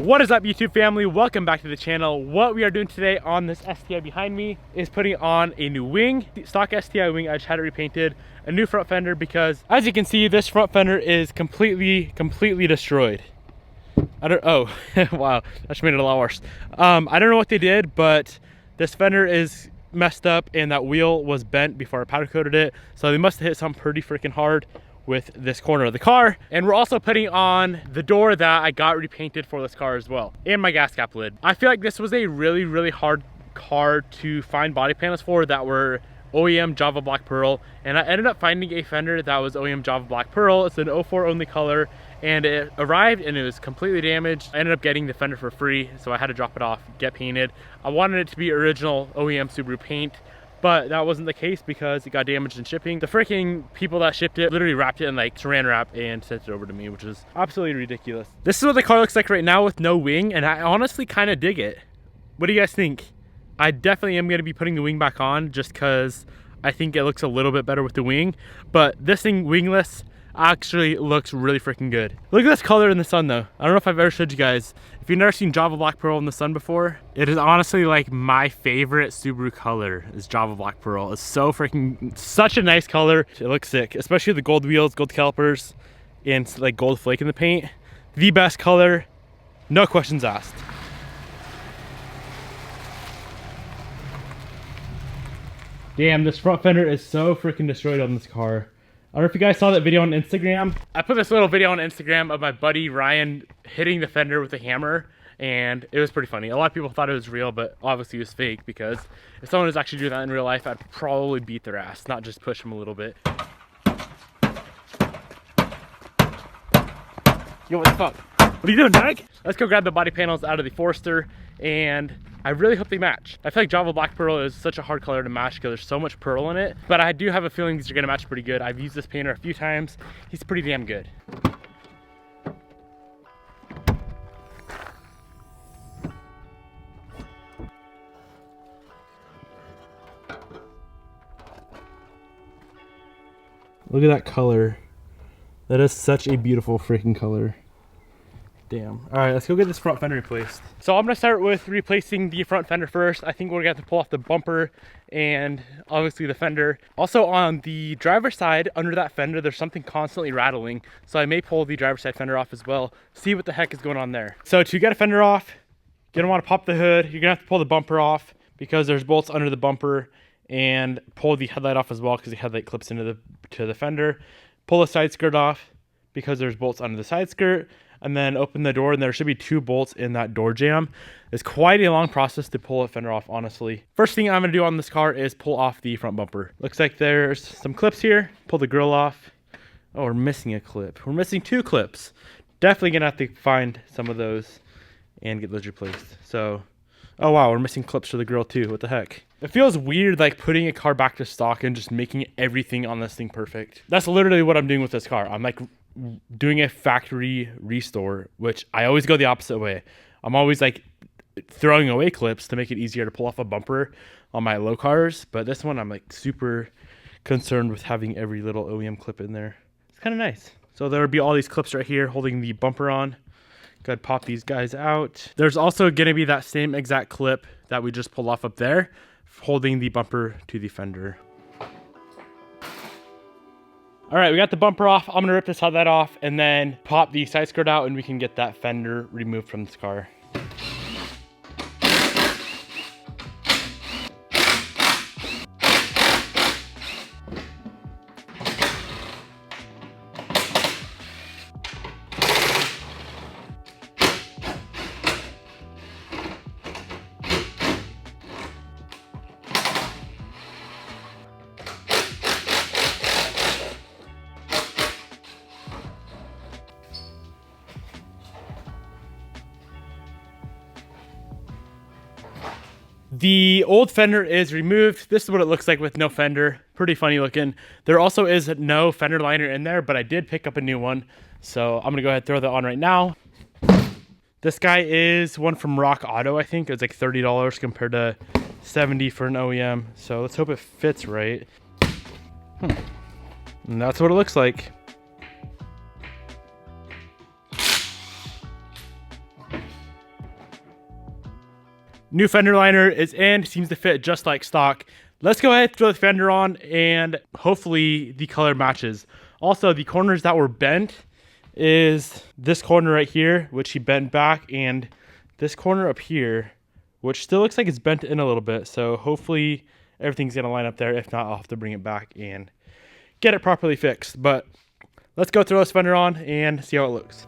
What is up, YouTube family? Welcome back to the channel. What we are doing today on this STi behind me is putting on a new wing. The stock STi wing, I just had it repainted, a new front fender, because as you can see, this front fender is completely destroyed. Oh, wow, that just made it a lot worse. I don't know what they did, but this fender is messed up and that wheel was bent before I powder coated it. So they must have hit something pretty freaking hard with this corner of the car. And we're also putting on the door that I got repainted for this car as well, and my gas cap lid. I feel like this was a really hard car to find body panels for that were OEM Java Black Pearl, and I ended up finding a fender that was OEM Java Black Pearl. It's an 04 only color, and it arrived and it was completely damaged. I ended up getting the fender for free, so I had to drop it off, get painted. I wanted it to be original OEM Subaru paint, but that wasn't the case because it got damaged in shipping. The freaking people that shipped it literally wrapped it in like saran wrap and sent it over to me, which is absolutely ridiculous. This is what the car looks like right now with no wing, and I honestly kind of dig it. What do you guys think? I definitely am going to be putting the wing back on just because I think it looks a little bit better with the wing, but this thing wingless actually looks really freaking good. Look at this color in the sun though. I don't know if I've ever showed you guys. If you've never seen Java Black Pearl in the sun before, it is honestly like my favorite Subaru color is Java Black Pearl. It's so freaking, such a nice color. It looks sick, especially the gold wheels, gold calipers, and like gold flake in the paint. The best color, no questions asked. Damn, this front fender is so freaking destroyed on this car. I don't know if you guys saw that video on Instagram. I put this little video on Instagram of my buddy Ryan hitting the fender with a hammer, and it was pretty funny. A lot of people thought it was real, but obviously it was fake, because if someone was actually doing that in real life, I'd probably beat their ass, not just push them a little bit. Yo, what the fuck? What are you doing, Doug? Let's go grab the body panels out of the Forester, and I really hope they match. I feel like Java Black Pearl is such a hard color to match because there's so much pearl in it, but I do have a feeling these are gonna match pretty good. I've used this painter a few times. He's pretty damn good. Look at that color. That is such a beautiful freaking color. Damn. All right, let's go get this front fender replaced. So I'm gonna start with replacing the front fender first. I think we're gonna have to pull off the bumper and obviously the fender. Also on the driver's side, under that fender, there's something constantly rattling. So I may pull the driver's side fender off as well, see what the heck is going on there. So to get a fender off, you're gonna wanna pop the hood. You're gonna have to pull the bumper off because there's bolts under the bumper, and pull the headlight off as well because the headlight clips into the fender. Pull the side skirt off because there's bolts under the side skirt, and then open the door, and there should be 2 bolts in that door jamb. It's quite a long process to pull a fender off, honestly. First thing I'm gonna do on this car is pull off the front bumper. Looks like there's some clips here. Pull the grill off. Oh, we're missing a clip. We're missing 2 clips. Definitely gonna have to find some of those and get those replaced. So, oh wow, we're missing clips for the grill too. What the heck? It feels weird like putting a car back to stock and just making everything on this thing perfect. That's literally what I'm doing with this car. I'm like doing a factory restore, which I always go the opposite way. I'm always like throwing away clips to make it easier to pull off a bumper on my low cars, but this one I'm like super concerned with having every little OEM clip in there. It's kind of nice. So there would be all these clips right here holding the bumper on. Go ahead, pop these guys out. There's also going to be that same exact clip that we just pulled off up there, holding the bumper to the fender. All right, we got the bumper off. I'm gonna rip this headlight off and then pop the side skirt out, and we can get that fender removed from this car. The old fender is removed. This is what it looks like with no fender. Pretty funny looking. There also is no fender liner in there, but I did pick up a new one. So I'm gonna go ahead and throw that on right now. This guy is one from Rock Auto, I think. It was like $30 compared to $70 for an OEM. So let's hope it fits right. And that's what it looks like. New fender liner is in, seems to fit just like stock. Let's go ahead, throw the fender on, and hopefully the color matches. Also, the corners that were bent is this corner right here, which he bent back, and this corner up here, which still looks like it's bent in a little bit. So hopefully everything's gonna line up there. If not, I'll have to bring it back and get it properly fixed. But let's go throw this fender on and see how it looks.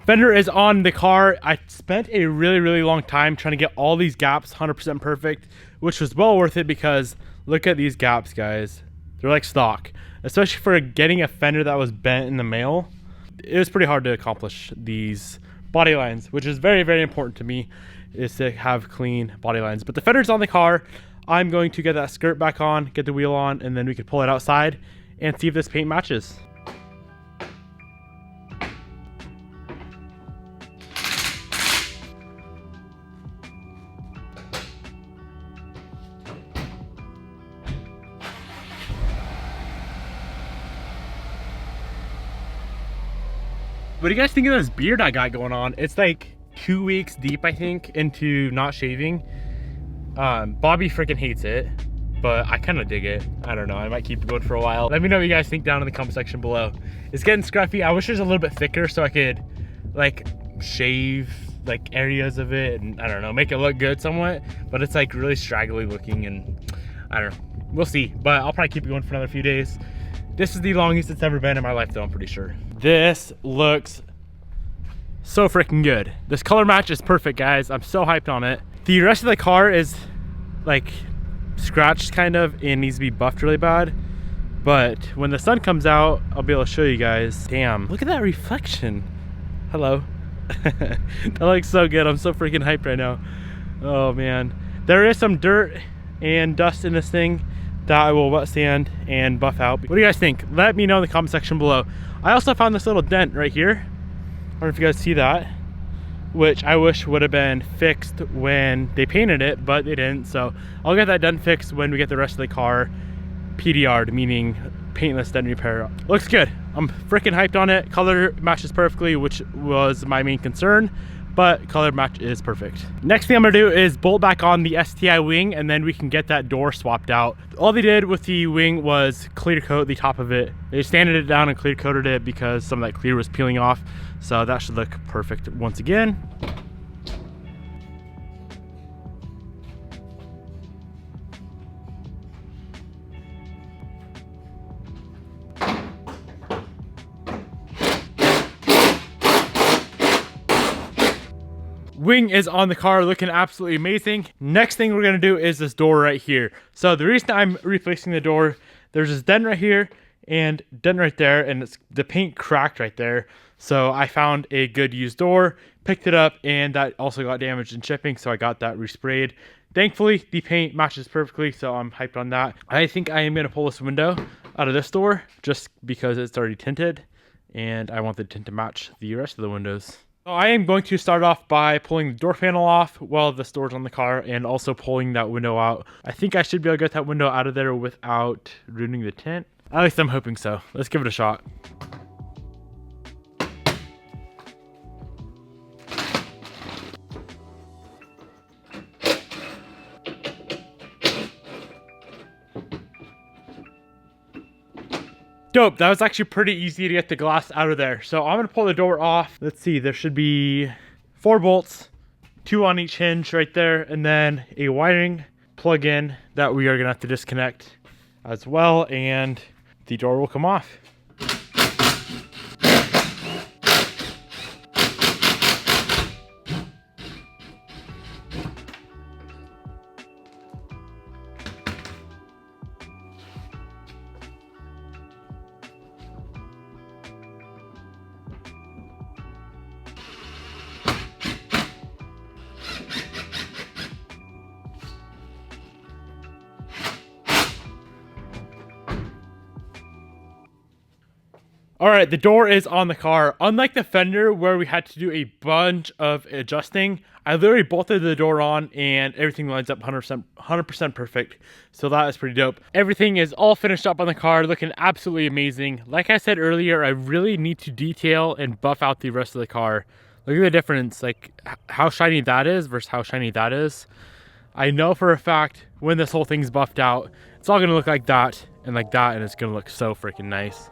Fender is on the car. I spent a really long time trying to get all these gaps 100% perfect, which was well worth it because look at these gaps, guys. They're like stock, especially for getting a fender that was bent in the mail. It was pretty hard to accomplish these body lines, which is very important to me, is to have clean body lines. But the fender's on the car. I'm going to get that skirt back on, get the wheel on, and then we can pull it outside and see if this paint matches. What do you guys think of this beard I got going on? It's like 2 weeks deep, I think, into not shaving. Bobby freaking hates it, but I kind of dig it. I don't know, I might keep it going for a while. Let me know what you guys think down in the comment section below. It's getting scruffy. I wish it was a little bit thicker so I could like shave like areas of it and I don't know, make it look good somewhat, but it's like really straggly looking and I don't know, we'll see. But I'll probably keep it going for another few days. This is the longest it's ever been in my life though, I'm pretty sure. This looks so freaking good. This color match is perfect, guys. I'm so hyped on it. The rest of the car is like scratched kind of and needs to be buffed really bad. But when the sun comes out, I'll be able to show you guys. Damn, look at that reflection. Hello. That looks so good. I'm so freaking hyped right now. Oh man. There is some dirt and dust in this thing that I will wet sand and buff out. What do you guys think? Let me know in the comment section below. I also found this little dent right here. I don't know if you guys see that, which I wish would have been fixed when they painted it, but they didn't. So I'll get that dent fixed when we get the rest of the car PDR'd, meaning paintless dent repair. Looks good. I'm freaking hyped on it. Color matches perfectly, which was my main concern, but color match is perfect. Next thing I'm gonna do is bolt back on the STi wing and then we can get that door swapped out. All they did with the wing was clear coat the top of it. They sanded it down and clear coated it because some of that clear was peeling off. So that should look perfect once again. Wing is on the car, looking absolutely amazing. Next thing we're gonna do is this door right here. So the reason I'm replacing the door, there's this dent right here and dent right there, and it's the paint cracked right there. So I found a good used door, picked it up, and that also got damaged in shipping, so I got that resprayed. Thankfully, the paint matches perfectly, so I'm hyped on that. I think I am gonna pull this window out of this door just because it's already tinted, and I want the tint to match the rest of the windows. So I am going to start off by pulling the door panel off while the door's on the car and also pulling that window out. I think I should be able to get that window out of there without ruining the tint. At least I'm hoping so. Let's give it a shot. Dope, that was actually pretty easy to get the glass out of there. So I'm gonna pull the door off. Let's see, there should be 4 bolts, 2 on each hinge right there, and then a wiring plug-in that we are gonna have to disconnect as well, and the door will come off. All right, the door is on the car. Unlike the fender where we had to do a bunch of adjusting, I literally bolted the door on and everything lines up 100% perfect. So that is pretty dope. Everything is all finished up on the car, looking absolutely amazing. Like I said earlier, I really need to detail and buff out the rest of the car. Look at the difference, like how shiny that is versus how shiny that is. I know for a fact when this whole thing's buffed out, it's all gonna look like that, and it's gonna look so freaking nice.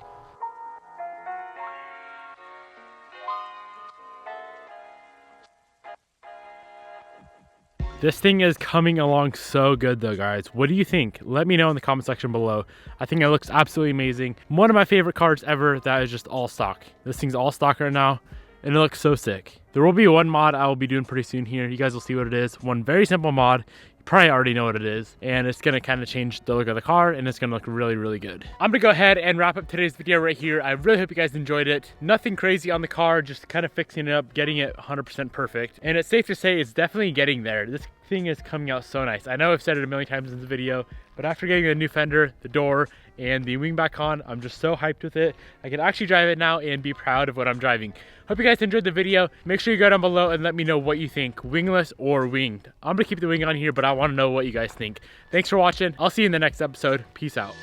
This thing is coming along so good though, guys. What do you think? Let me know in the comment section below. I think it looks absolutely amazing. One of my favorite cars ever that is just all stock. This thing's all stock right now, and it looks so sick. There will be one mod I will be doing pretty soon here. You guys will see what it is. One very simple mod. Probably already know what it is, and it's gonna kind of change the look of the car, and it's gonna look really, really good. I'm gonna go ahead and wrap up today's video right here. I really hope you guys enjoyed it. Nothing crazy on the car, just kind of fixing it up, getting it 100% perfect, and it's safe to say it's definitely getting there. This thing is coming out so nice. I know I've said it a million times in the video, but after getting the new fender, the door, and the wing back on, I'm just so hyped with it. I can actually drive it now and be proud of what I'm driving. Hope you guys enjoyed the video. Make sure you go down below and let me know what you think, wingless or winged. I'm gonna keep the wing on here, but I wanna know what you guys think. Thanks for watching. I'll see you in the next episode. Peace out.